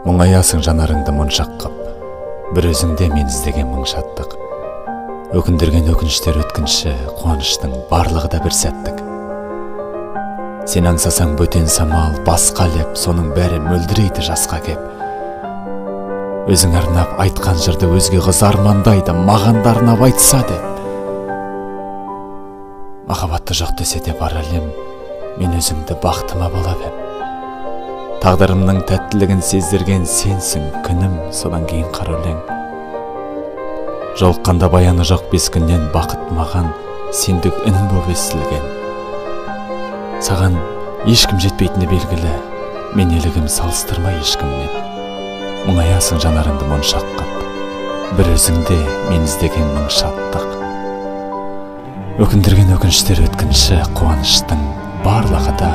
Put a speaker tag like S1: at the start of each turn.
S1: Мұңаясың жанарыңды моншақ қып, бір өзіңде мен іздеген мың шаттық. Өкіндірген өкініштер өткінші, қуаныштың барлығы да бір сәттік. Сен аңсасаң бөтен самал, басқа леп, соның бәрі мөлдірейді жасқа кеп. Өзің арнап айтқан жырды өзге қыз армандайды, маған да арнап айтса деп. Махаббатты жоқ десе де бар әлем, мен өзіңді бақытыма балап ем. Тағдырымның тәттілігін сездірген сенсің, күнім, содан кейін қара өлең. Жолыққанда баяны жоқ бес күннен бақыт маған сендік үн боп естілген. Саған ешкім жетпейтіні белгілі, мен елігім салыстырма ешкіммен. Мұңаясың жанарыңды моншақ қып, бір өзіңде мен іздеген мың шаттық. Өкіндірген өкініштер өткінші, қуаныштың барлығы да